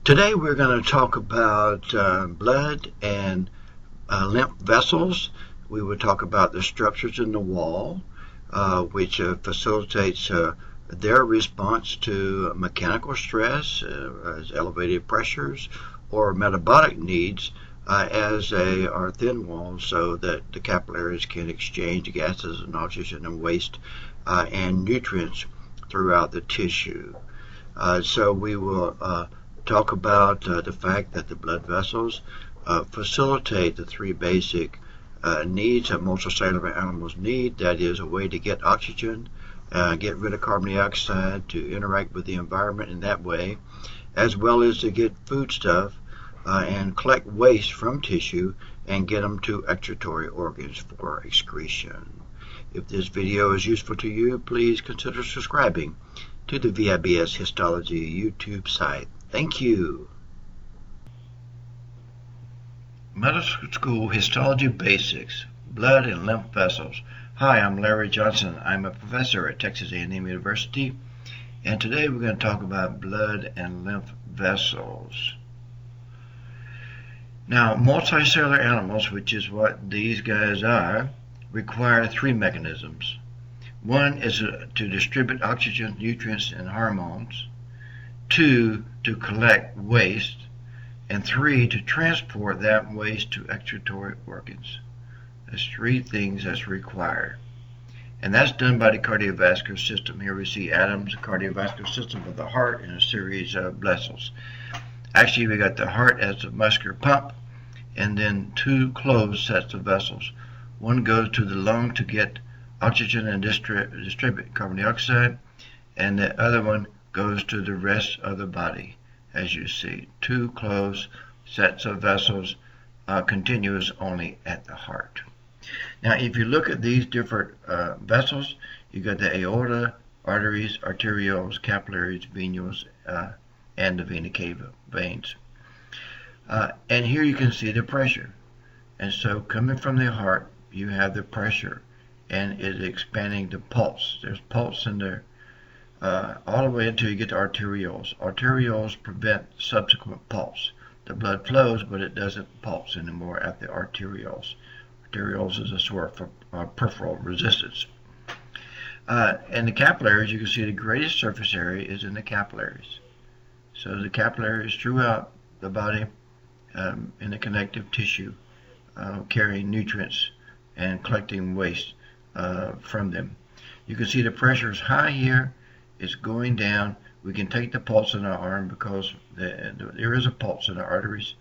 Today we're going to talk about blood and lymph vessels. We will talk about the structures in the wall, which facilitates their response to mechanical stress, as elevated pressures, or metabolic needs, as they are thin walls so that the capillaries can exchange gases and oxygen and waste and nutrients throughout the tissue. So we will talk about the fact that the blood vessels facilitate the three basic needs that multicellular animals need. That is, a way to get oxygen, get rid of carbon dioxide, to interact with the environment in that way, as well as to get foodstuff and collect waste from tissue and get them to excretory organs for excretion. If this video is useful to you, please consider subscribing to the VIBS Histology YouTube site. Thank you. Middle School Histology Basics, Blood and Lymph Vessels. Hi, I'm Larry Johnson. I'm a professor at Texas A&M University, and today we're going to talk about blood and lymph vessels. Now, multicellular animals, which is what these guys are, require three mechanisms. One is to distribute oxygen, nutrients, and hormones. 2, to collect waste, and 3, to transport that waste to excretory organs. That's three things that's required. And that's done by the cardiovascular system. Here we see atoms, the cardiovascular system of the heart, and a series of vessels. Actually, we got the heart as the muscular pump, and then two closed sets of vessels. One goes to the lung to get oxygen and distribute carbon dioxide, and the other one goes to the rest of the body. As you see, two closed sets of vessels, continuous only at the heart. Now, if you look at these different vessels, you got the aorta, arteries, arterioles, capillaries, venules, and the vena cava veins. And here you can see the pressure. And so, coming from the heart, you have the pressure, and it's expanding the pulse. There's pulse in there. All the way until you get to arterioles. Arterioles prevent subsequent pulse. The blood flows, but it doesn't pulse anymore at the arterioles. Arterioles is a sort of peripheral resistance. And the capillaries, you can see the greatest surface area is in the capillaries. So the capillaries throughout the body in the connective tissue, carrying nutrients and collecting waste from them. You can see the pressure is high here. It's going down. We can take the pulse in our arm because there is a pulse in the arteries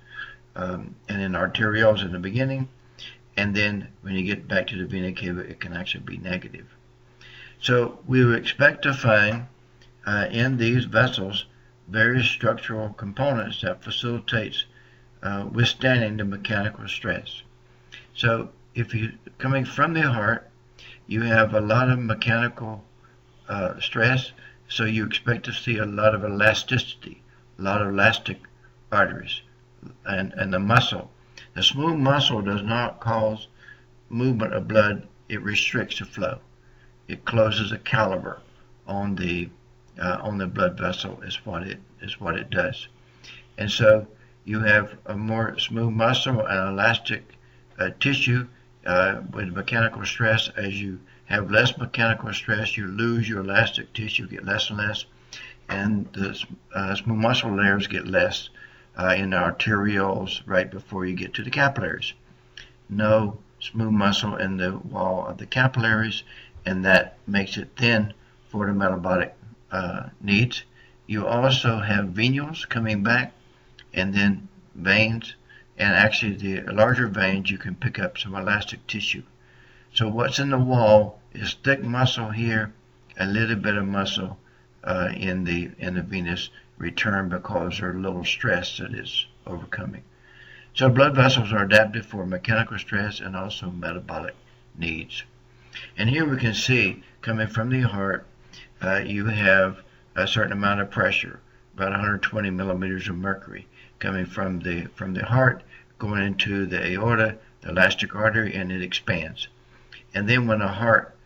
and in the arterioles in the beginning, and then when you get back to the vena cava, it can actually be negative. So we would expect to find in these vessels various structural components that facilitates withstanding the mechanical stress. So if you coming from the heart, you have a lot of mechanical stress, so you expect to see a lot of elasticity, a lot of elastic arteries, and the muscle. The smooth muscle does not cause movement of blood; it restricts the flow. It closes a caliber on the blood vessel. Is what it does. And so you have a more smooth muscle and elastic tissue with mechanical stress. As you have less mechanical stress, you lose your elastic tissue, get less and less, and the smooth muscle layers get less in the arterioles right before you get to the capillaries. No smooth muscle in the wall of the capillaries, and that makes it thin for the metabolic needs. You also have venules coming back, and then veins, and actually the larger veins you can pick up some elastic tissue. So what's in the wall is thick muscle here, a little bit of muscle in the venous return because there's a little stress that is overcoming. So blood vessels are adapted for mechanical stress and also metabolic needs. And here we can see, coming from the heart, you have a certain amount of pressure, about 120 millimeters of mercury, coming from the heart, going into the aorta, the elastic artery, and it expands. And then when the heart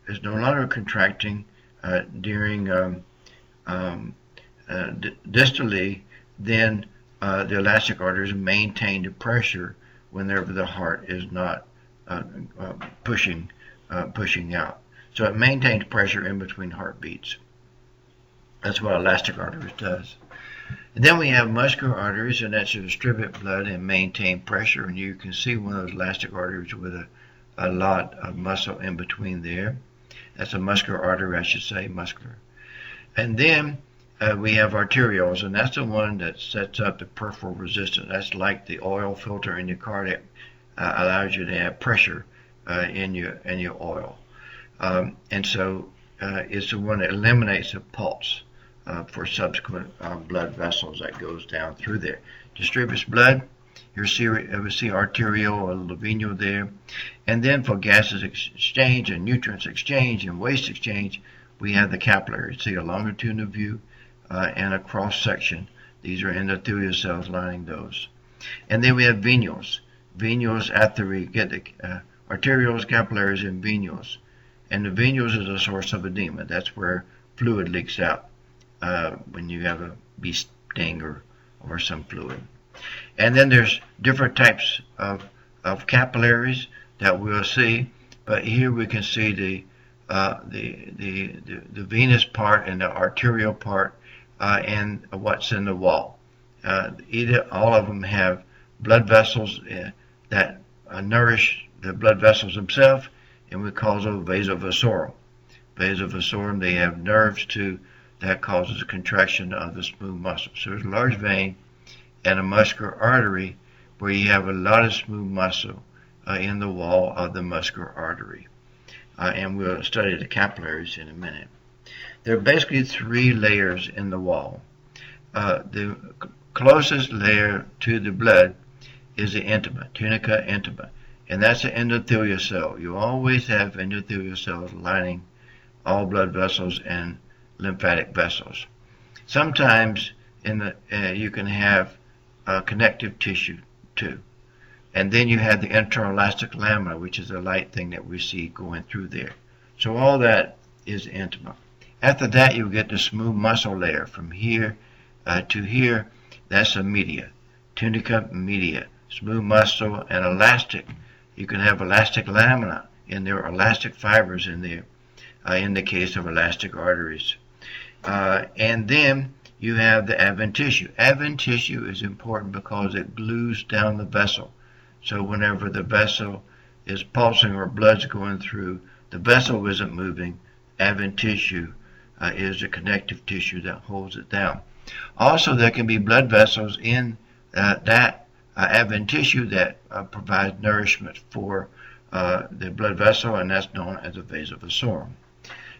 is no longer contracting during distally, then the elastic arteries maintain the pressure whenever the heart is not pushing out. So it maintains pressure in between heartbeats. That's what elastic arteries does. And then we have muscular arteries, and that's to distribute blood and maintain pressure. And you can see one of those elastic arteries with a lot of muscle in between there. That's a muscular artery, I should say, muscular. And then we have arterioles, and that's the one that sets up the peripheral resistance. That's like the oil filter in your car that allows you to have pressure in your oil. And so it's the one that eliminates the pulse for subsequent blood vessels that goes down through there. Distributes blood. We see arteriole or the venule there. And then for gases exchange and nutrients exchange and waste exchange, we have the capillaries. See a longitudinal view and a cross section. These are endothelial cells lining those. And then we have venules. Venules after we get the arterioles, capillaries, and venules. And the venules is a source of edema. That's where fluid leaks out when you have a bee sting or some fluid. And then there's different types of capillaries that we'll see. But here we can see the venous part and the arterial part and what's in the wall. All of them have blood vessels that nourish the blood vessels themselves, and we call those vasovasorum. Vasovasorum, they have nerves too that causes a contraction of the smooth muscle. So there's a large vein and a muscular artery where you have a lot of smooth muscle in the wall of the muscular artery. And we'll study the capillaries in a minute. There are basically three layers in the wall. The closest layer to the blood is the intima, tunica intima, and that's an endothelial cell. You always have endothelial cells lining all blood vessels and lymphatic vessels. Sometimes you can have connective tissue too. And then you have the interelastic lamina, which is the light thing that we see going through there. So all that is intima. After that, you get the smooth muscle layer from here to here. That's a media, tunica media, smooth muscle and elastic. You can have elastic lamina in there, elastic fibers in there, in the case of elastic arteries. And then you have the adventitious. Adventitious is important because it glues down the vessel. So whenever the vessel is pulsing or blood's going through, the vessel isn't moving. Adventitious is the connective tissue that holds it down. Also, there can be blood vessels in that adventitious that provides nourishment for the blood vessel, and that's known as a vasovasorum.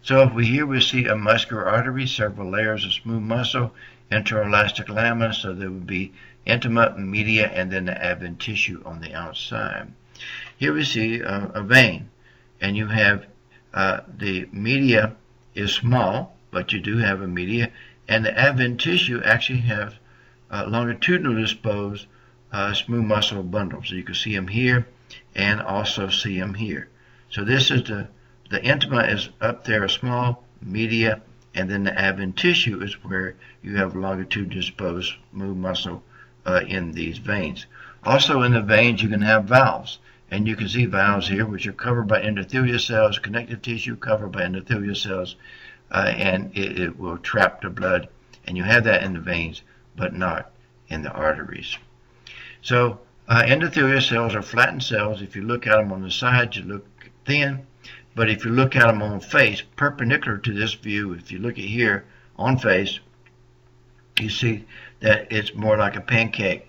So here we see a muscular artery, several layers of smooth muscle, interelastic lamina, so there would be intima, media, and then the adventitious on the outside. Here we see a vein, and you have the media is small, but you do have a media, and the adventitious actually have longitudinal disposed smooth muscle bundles. So you can see them here and also see them here. So this is the intima is up there, small, media, and then the adventitious is where you have longitudinal disposed smooth muscle in these veins. Also in the veins you can have valves, and you can see valves here which are covered by endothelial cells, connective tissue covered by endothelial cells, and it will trap the blood, and you have that in the veins but not in the arteries. So endothelial cells are flattened cells. If you look at them on the sides, you look thin, but if you look at them on face, perpendicular to this view, if you look at here on face, you see that it's more like a pancake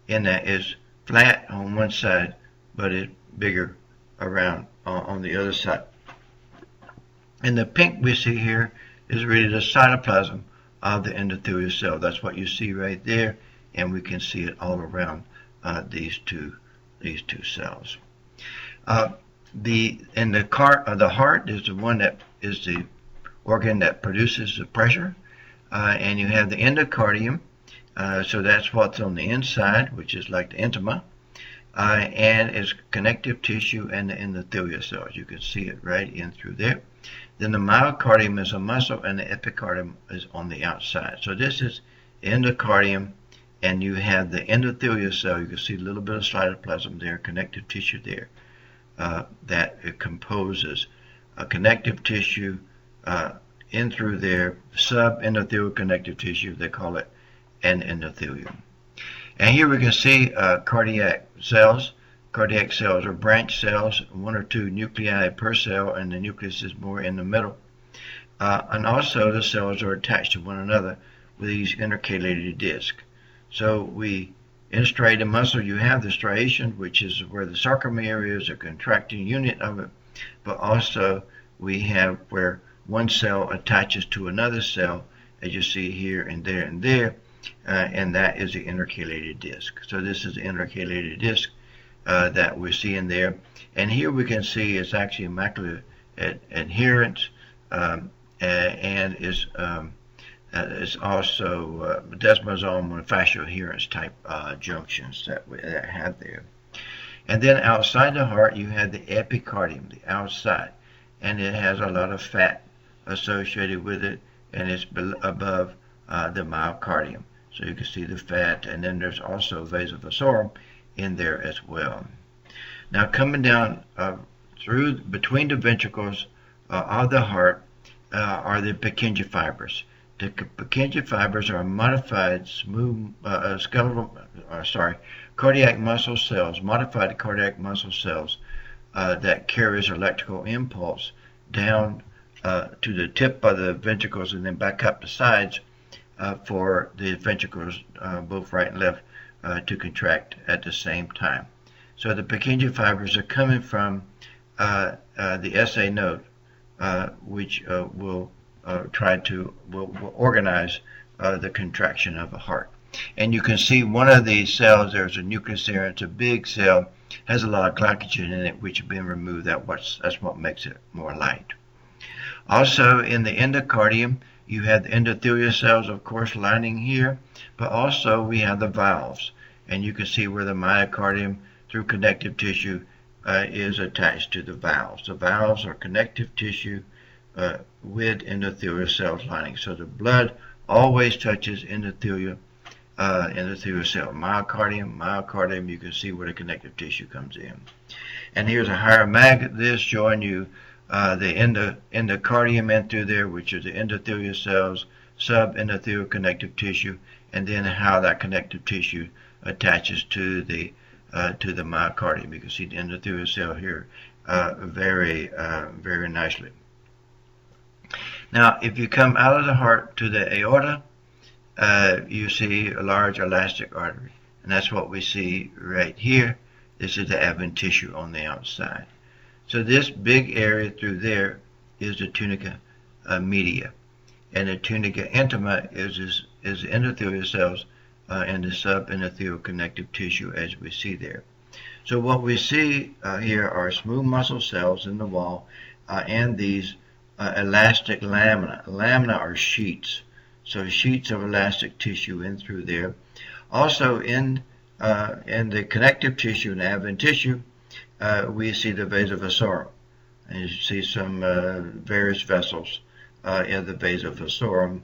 in that it's flat on one side, but it's bigger around on the other side. And the pink we see here is really the cytoplasm of the endothelial cell. That's what you see right there, and we can see it all around these two cells. The heart is the one that is the organ that produces the pressure, and you have the endocardium, so that's what's on the inside, which is like the intima, and it's connective tissue and the endothelial cells. You can see it right in through there. Then the myocardium is a muscle, and the epicardium is on the outside. So this is endocardium, and you have the endothelial cell. You can see a little bit of cytoplasm there, connective tissue there, that it composes a connective tissue in through there, subendothelial connective tissue, they call it, and endothelium. And here we can see cardiac cells. Cardiac cells are branch cells, 1 or 2 nuclei per cell, and the nucleus is more in the middle. And also the cells are attached to one another with these intercalated discs. So in striated muscle, you have the striation, which is where the sarcomere is, a contracting unit of it, but also we have where one cell attaches to another cell, as you see here and there, and that is the intercalated disc. So this is the intercalated disc that we're seeing there. And here we can see it's actually macular adherence, and is also desmosomal and fascial adherence type junctions that have there. And then outside the heart, you have the epicardium, the outside, and it has a lot of fat associated with it, and it's above the myocardium. So you can see the fat, and then there's also vasovascular in there as well. Now coming down between the ventricles of the heart are the Purkinje fibers. The Purkinje fibers are modified cardiac muscle cells, modified cardiac muscle cells that carries electrical impulse down to the tip of the ventricles and then back up the sides for the ventricles, both right and left, to contract at the same time. So the Purkinje fibers are coming from the SA node, which will organize the contraction of a heart. And you can see one of these cells, there's a nucleus there, it's a big cell, has a lot of glycogen in it, which has been removed. That's what makes it more light. Also in the endocardium, you have the endothelial cells, of course, lining here, but also we have the valves. And you can see where the myocardium, through connective tissue, is attached to the valves. The valves are connective tissue with endothelial cells lining. So the blood always touches endothelial cell. Myocardium, you can see where the connective tissue comes in. And here's a hieroglyph of this showing you the endocardium in through there, which is the endothelial cells, subendothelial connective tissue, and then how that connective tissue attaches to the myocardium. You can see the endothelial cell here very nicely. Now, if you come out of the heart to the aorta, you see a large elastic artery, and that's what we see right here. This is the adventitious on the outside. So this big area through there is the tunica media, and the tunica intima is the endothelial cells and the subendothelial connective tissue, as we see there. So what we see here are smooth muscle cells in the wall and these elastic lamina. Lamina are sheets, so sheets of elastic tissue in through there. Also in the connective tissue and adventitious, we see the vasovascular, and you see some various vessels in the vasovascular,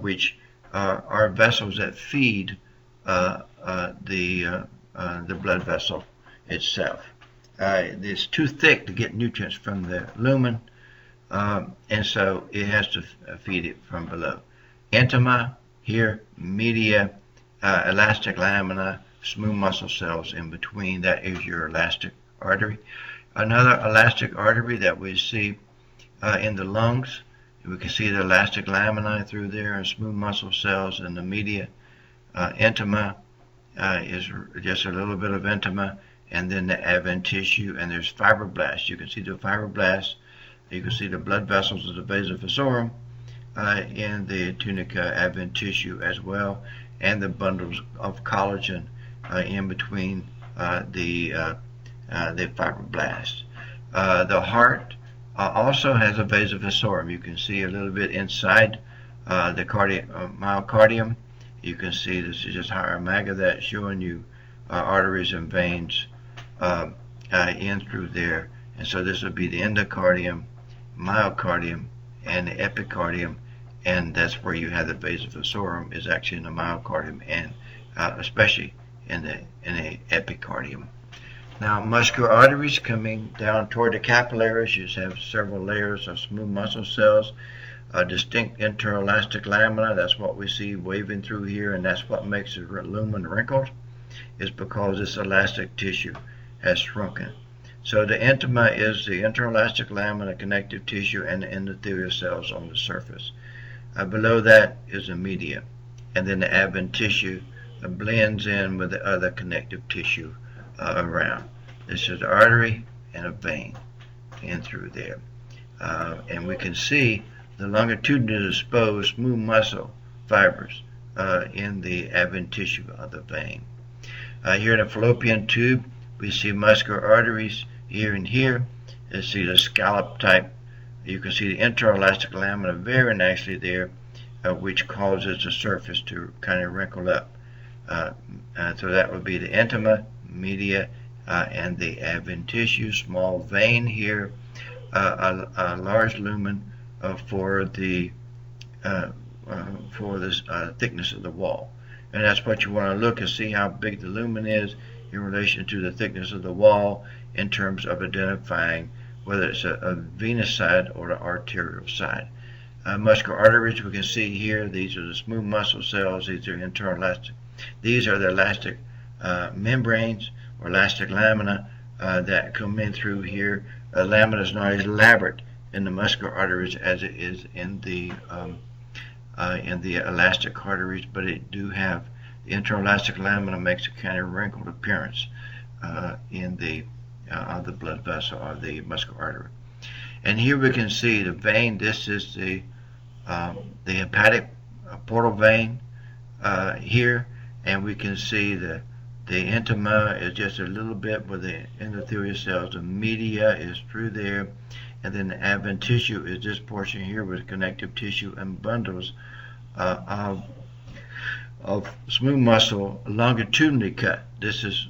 which are vessels that feed the blood vessel itself. It's too thick to get nutrients from the lumen, and so it has to feed it from below. Intima here, media, elastic lamina, smooth muscle cells in between. That is your elastic artery. Another elastic artery that we see in the lungs, we can see the elastic lamina through there and smooth muscle cells in the media. Intima is just a little bit of intima, and then the adventitious, and there's fibroblasts. You can see the fibroblasts. You can see the blood vessels of the vasovascular in the tunica adventitious as well, and the bundles of collagen in between the fibroblasts. The heart also has a vasovascular. You can see a little bit inside the myocardium. You can see this is just hieroglyph of that, showing you arteries and veins in through there. And so this would be the endocardium, myocardium, and the epicardium and that's where you have the base of the vasorum is actually in the myocardium, and especially in the epicardium. Now, muscular arteries coming down toward the capillaries, you have several layers of smooth muscle cells, a distinct interelastic lamina. That's what we see waving through here, and that's what makes the lumen wrinkled, is because this elastic tissue has shrunken. So the intima is the interelastic lamina, connective tissue, and the endothelial cells on the surface. Below that is the media, and then the adventitious blends in with the other connective tissue around. This is the artery and a vein in through there. And we can see the longitudinally exposed smooth muscle fibers in the adventitious of the vein. Here in the fallopian tube, we see muscular arteries here and here. You see the scallop type. You can see the interelastic lamina very nicely there, which causes the surface to kind of wrinkle up. So that would be the intima, media, and the adventitious, small vein here, a large lumen for the thickness of the wall. And that's what you want to look and see how big the lumen is in relation to the thickness of the wall in terms of identifying whether it's a venous side or the arterial side. Muscular arteries, we can see here, these are the smooth muscle cells, these are interelastic. These are the elastic membranes or elastic lamina that come in through here. Lamina is not as elaborate in the muscular arteries as it is in the elastic arteries, but it do have the interelastic lamina makes a kind of wrinkled appearance in the blood vessel or the muscular artery. And here we can see the vein. This is the hepatic portal vein here, and we can see the intima is just a little bit with the endothelial cells. The media is through there, and then the adventitious is this portion here with connective tissue and bundles of smooth muscle longitudinally cut. This is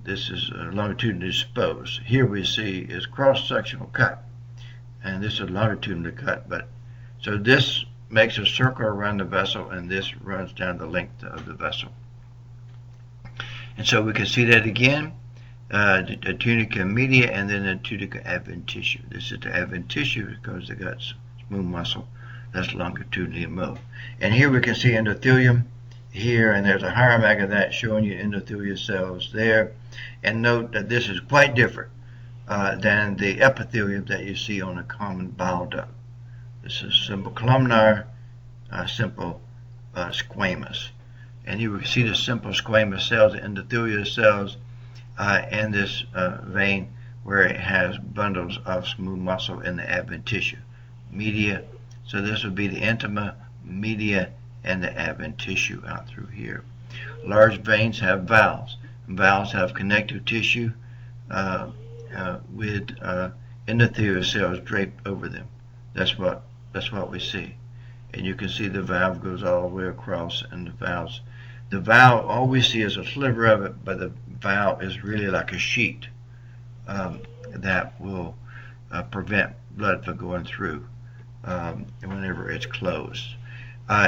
longitudinally exposed. Here we see is cross-sectional cut, and this is longitudinally cut. But so this makes a circle around the vessel, and this runs down the length of the vessel. And so we can see that again, the tunica media and then the tunica adventitious. This is the adventitious because they got smooth muscle that's longitudinally moved. And here we can see endothelium here, and there's a hierarchy of that showing you endothelial cells there. And note that this is quite different than the epithelium that you see on a common bile duct. This is simple columnar, simple squamous. And here we can see the simple squamous cells, the endothelial cells, and this vein where it has bundles of smooth muscle in the adventitious media. So this would be the intima, media, and the adventitious out through here. Large veins have valves. Valves have connective tissue with endothelial cells draped over them. That's what we see. And you can see the valve goes all the way across, and the valve, all we see is a sliver of it, but the valve is really like a sheet that will prevent blood from going through whenever it's closed.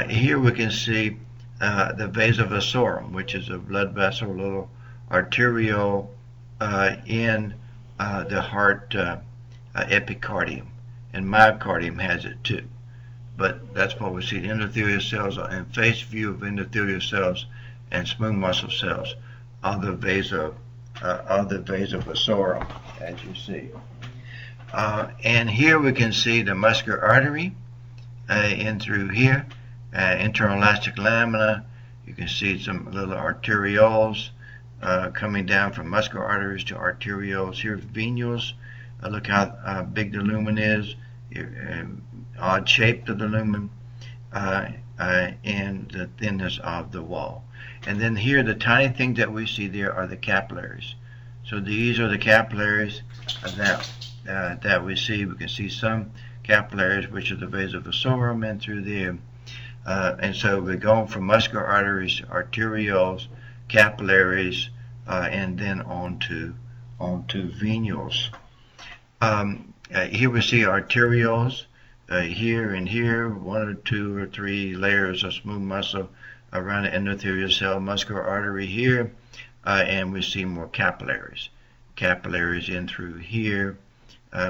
Here we can see the vasovasorum, which is a blood vessel, little arteriole in the heart epicardium, and myocardium has it too. But that's what we see. The endothelial cells are in face view of endothelial cells and smooth muscle cells of the vasovasorum, as you see. And here we can see the muscular artery in through here, interelastic lamina. You can see some little arterioles coming down from muscular arteries to arterioles. Here's venules. Look how big the lumen is, odd shape of the lumen, and the thinness of the wall. And then here, the tiny things that we see there are the capillaries. So these are the capillaries that we see. We can see some capillaries, which are the vasovasorum, and through there. And so we're going from muscular arteries, arterioles, capillaries, and then on to venules. Here we see arterioles, here and here, one or two or three layers of smooth muscle around the endothelial cell, muscular artery here, and we see more capillaries. Capillaries in through here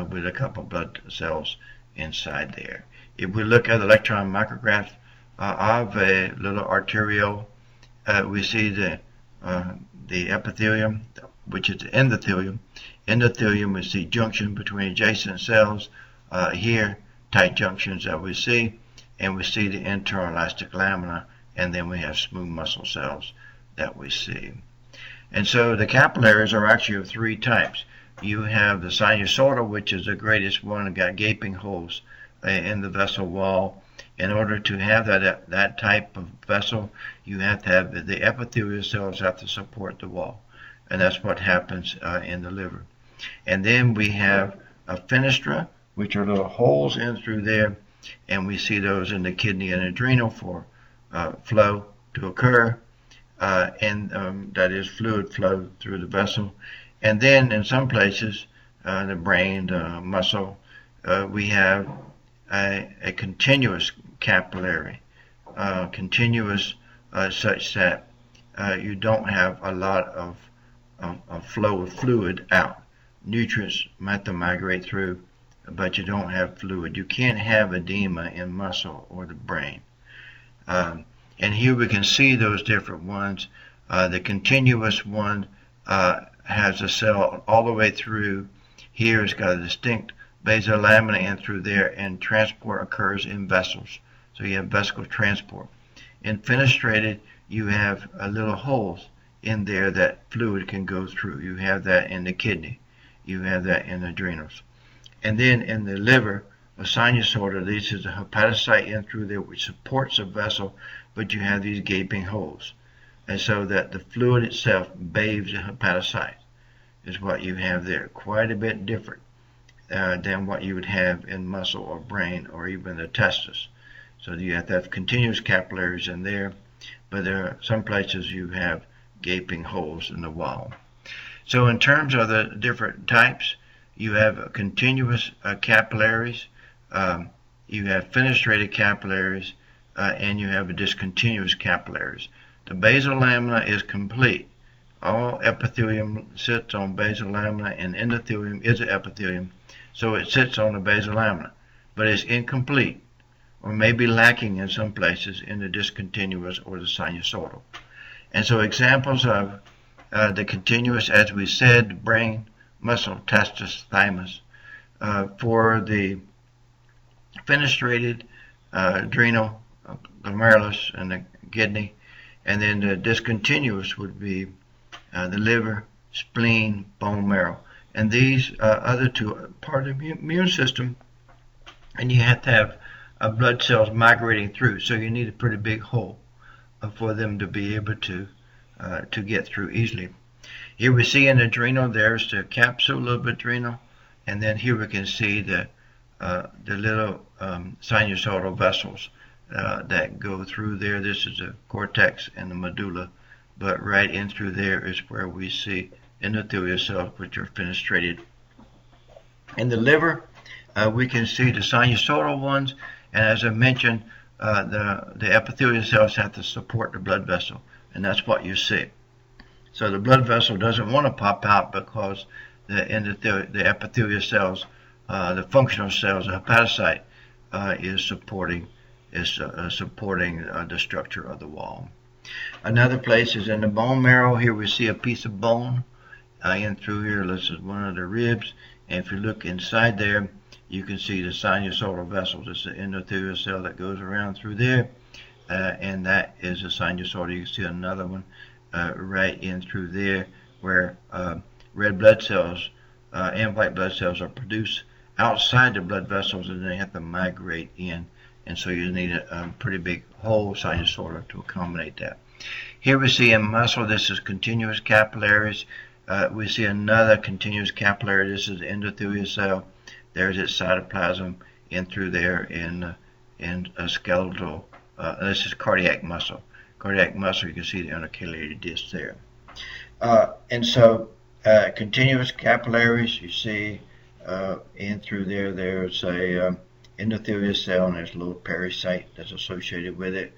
with a couple blood cells inside there. If we look at electron micrograph of a little arteriole, we see the epithelium, which is the endothelium. Endothelium, we see junction between adjacent cells here, tight junctions that we see, and we see the internal elastic lamina, and then we have smooth muscle cells that we see. And so the capillaries are actually of three types. You have the sinusoidal, which is the greatest one, got gaping holes in the vessel wall. In order to have that type of vessel, you have to have the epithelial cells have to support the wall, and that's what happens in the liver. And then we have a fenestra, which are little holes in through there, and we see those in the kidney and adrenal for flow to occur, and that is fluid flow through the vessel. And then in some places, the brain, the muscle, we have a continuous capillary, continuous such that you don't have a lot of flow of fluid out. Nutrients might migrate through, but you don't have fluid. You can't have edema in muscle or the brain. And here we can see those different ones. The continuous one has a cell all the way through. Here it's got a distinct basal lamina in through there, and transport occurs in vessels. So you have vesical transport. In fenestrated, you have little holes in there that fluid can go through. You have that in the kidney. You have that in the adrenals. And then in the liver, a sinusoidal, this is a hepatocyte in through there which supports a vessel, but you have these gaping holes. And so that the fluid itself bathes the hepatocyte is what you have there. Quite a bit different than what you would have in muscle or brain or even the testis. So you have to have continuous capillaries in there, but there are some places you have gaping holes in the wall. So in terms of the different types, you have continuous capillaries, you have fenestrated capillaries, and you have discontinuous capillaries. The basal lamina is complete. All epithelium sits on basal lamina, and endothelium is an epithelium, so it sits on the basal lamina, but it's incomplete or maybe lacking in some places in the discontinuous or the sinusoidal. And so examples of the continuous, as we said, brain, muscle, testis, thymus. For the fenestrated, adrenal, glomerulus, and the kidney. And then the discontinuous would be the liver, spleen, bone marrow. And these other two are part of the immune system, and you have to have blood cells migrating through. So you need a pretty big hole for them to be able to get through easily. Here we see in the adrenal, there's the capsule of adrenal, and then here we can see the little sinusoidal vessels that go through there. This is the cortex and the medulla, but right in through there is where we see endothelial cells, which are fenestrated. In the liver, we can see the sinusoidal ones, and as I mentioned, the epithelial cells have to support the blood vessel, and that's what you see. So the blood vessel doesn't want to pop out because the epithelial cells, the functional cells, the hepatocyte, is supporting the structure of the wall. Another place is in the bone marrow. Here we see a piece of bone in through here. This is one of the ribs, and if you look inside there, you can see the sinusoidal vessels. It's the endothelial cell that goes around through there, and that is a sinusoidal. You can see another one right in through there where red blood cells and white blood cells are produced outside the blood vessels, and they have to migrate in, and so you need a pretty big hole sinusoidal to accommodate that. Here we see in muscle, this is continuous capillaries. We see another continuous capillary. This is the endothelial cell. There's its cytoplasm in through there in a skeletal. This is cardiac muscle. Cardiac muscle, you can see the intercalated disc there. And so continuous capillaries, you see in through there, there's a endothelial cell, and there's a little pericyte that's associated with it.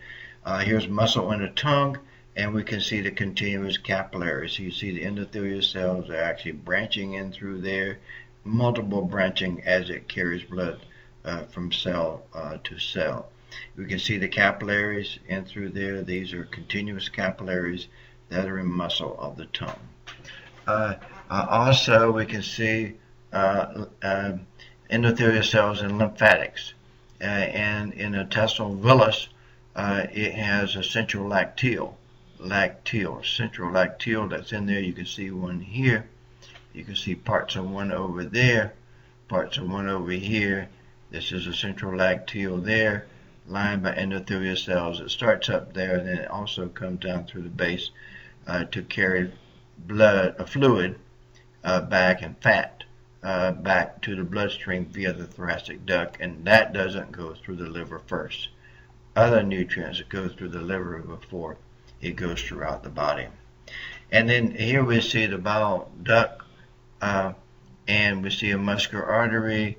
Here's muscle in the tongue, and we can see the continuous capillaries. So you see the endothelial cells are actually branching in through there, multiple branching as it carries blood from cell to cell. We can see the capillaries in through there. These are continuous capillaries that are in muscle of the tongue. Also, we can see endothelial cells and lymphatics. And in intestinal villus, it has a central central lacteal that's in there. You can see one here. You can see parts of one over there, parts of one over here. This is a central lacteal there, lined by endothelial cells. It starts up there, and then it also comes down through the base to carry fluid back and fat back to the bloodstream via the thoracic duct, and that doesn't go through the liver first. Other nutrients go through the liver before it goes throughout the body. And then here we see the bile duct, and we see a muscular artery.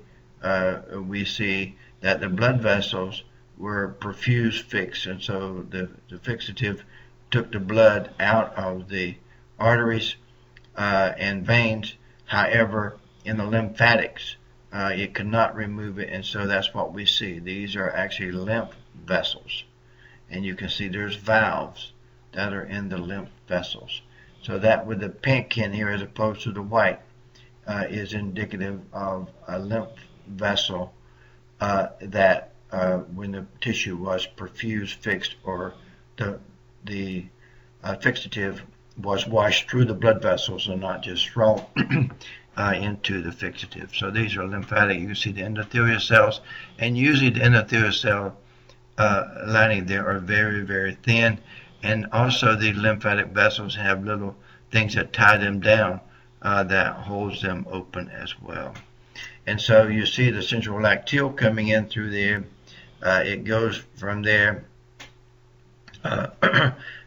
We see that the blood vessels were perfuse fixed, and so the fixative took the blood out of the arteries and veins. However, in the lymphatics, it could not remove it, and so that's what we see. These are actually lymph vessels, and you can see there's valves that are in the lymph vessels. So that with the pink in here as opposed to the white is indicative of a lymph vessel that when the tissue was perfuse fixed, or the fixative was washed through the blood vessels and not just thrown into the fixative. So these are lymphatic. You can see the endothelial cells, and usually the endothelial cell lining there are very, very thin, and also the lymphatic vessels have little things that tie them down that holds them open as well. And so you see the central lacteal coming in through there. It goes from there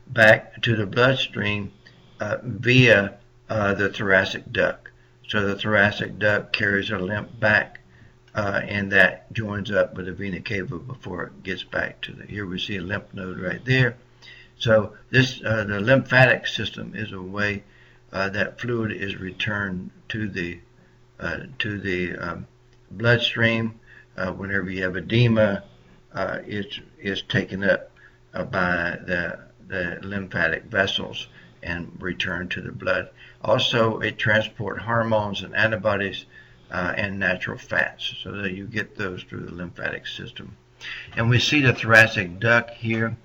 back to the bloodstream via the thoracic duct. So the thoracic duct carries a lymph back, and that joins up with the vena cava before it gets back to the. Here we see a lymph node right there. So this the lymphatic system is a way that fluid is returned to the bloodstream. Whenever you have edema, it's taken up by the lymphatic vessels and returned to the blood. Also, it transports hormones and antibodies and natural fats, so that you get those through the lymphatic system. And we see the thoracic duct here.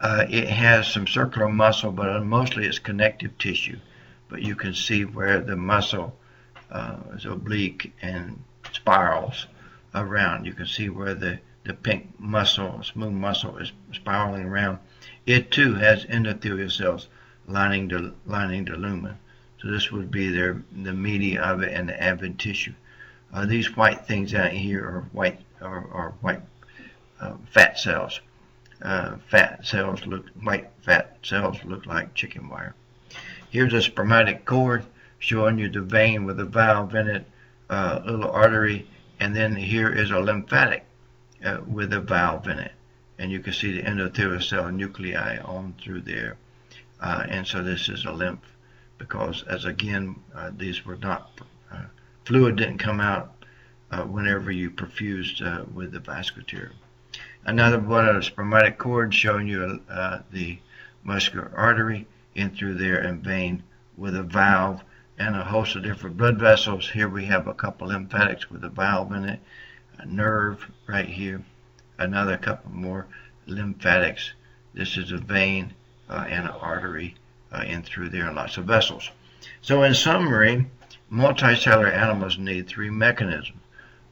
It has some circular muscle, but mostly it's connective tissue. But you can see where the muscle is oblique and spirals around. You can see where the pink muscle, smooth muscle, is spiraling around. It too has endothelial cells lining the lumen. So this would be the media of it and the avid tissue. These white things out here are white fat cells. White fat cells look like chicken wire. Here's a spermatic cord showing you the vein with a valve in it, little artery, and then here is a lymphatic with a valve in it. And you can see the endothelial cell nuclei on through there. And so this is a lymph, because as again, these were not, fluid didn't come out whenever you perfused with the vasculature. Another one of the spermatic cord showing you the muscular artery in through there and vein with a valve and a host of different blood vessels. Here we have a couple lymphatics with a valve in it, a nerve right here, another couple more lymphatics. This is a vein and an artery in through there, and lots of vessels. So in summary, multicellular animals need three mechanisms.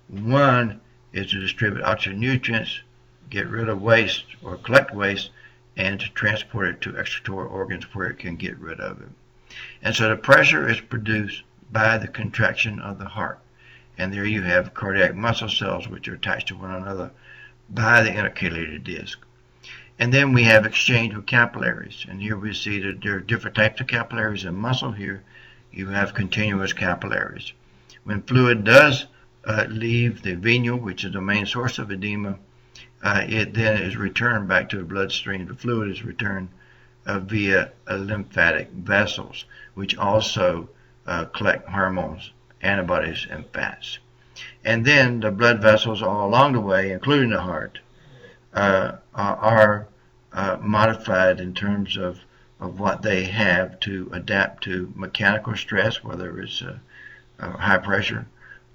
One is to distribute oxygen nutrients, get rid of waste or collect waste, and to transport it to excretory organs where it can get rid of it. And so the pressure is produced by the contraction of the heart. And there you have cardiac muscle cells, which are attached to one another by the intercalated disc. And then we have exchange with capillaries. And here we see that there are different types of capillaries in muscle. Here you have continuous capillaries. When fluid does leave the venule, which is the main source of edema. It then is returned back to the bloodstream. The fluid is returned via lymphatic vessels, which also collect hormones, antibodies, and fats. And then the blood vessels all along the way, including the heart, are modified in terms of what they have to adapt to mechanical stress, whether it's high pressure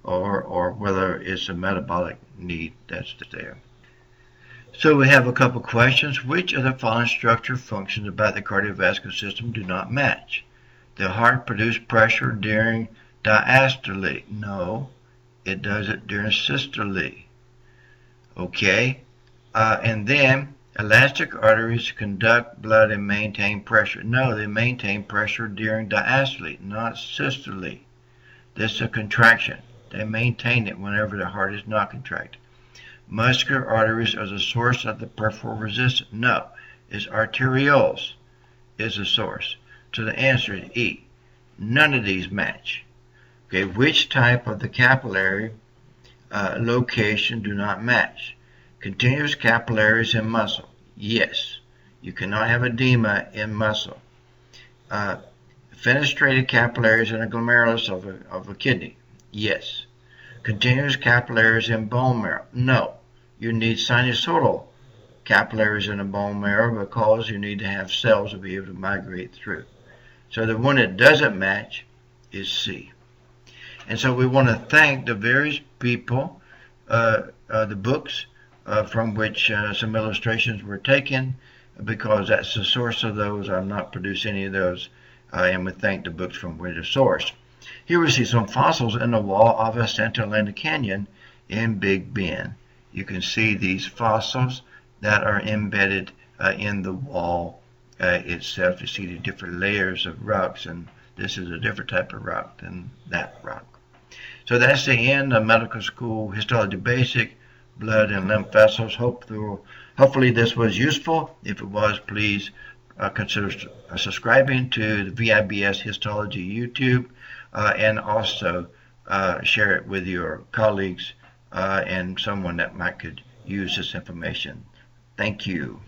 or whether it's a metabolic need that's there. So we have a couple questions. Which of the following structure functions about the cardiovascular system do not match? The heart produces pressure during diastole. No, it does it during systole. Okay, and then elastic arteries conduct blood and maintain pressure. No, they maintain pressure during diastole, not systole. This is a contraction. They maintain it whenever the heart is not contracted. Muscular arteries are the source of the peripheral resistance. No, it's arterioles is the source. So the answer is E. None of these match. Okay, which type of the capillary location do not match? Continuous capillaries in muscle. Yes. You cannot have edema in muscle. Fenestrated capillaries in a glomerulus of a kidney. Yes. Continuous capillaries in bone marrow. No. You need sinusoidal capillaries in a bone marrow because you need to have cells to be able to migrate through. So the one that doesn't match is C. And so we want to thank the various people, the books from which some illustrations were taken, because that's the source of those. I've not produced any of those, and we thank the books from where they're sourced. Here we see some fossils in the wall of a Santa Elena Canyon in Big Bend. You can see these fossils that are embedded in the wall itself. You see the different layers of rocks, and this is a different type of rock than that rock. So that's the end of Medical School Histology Basic, Blood and Lymph Vessels. Hopefully this was useful. If it was, please consider subscribing to the VIBS Histology YouTube, and also share it with your colleagues and someone that might could use this information. Thank you.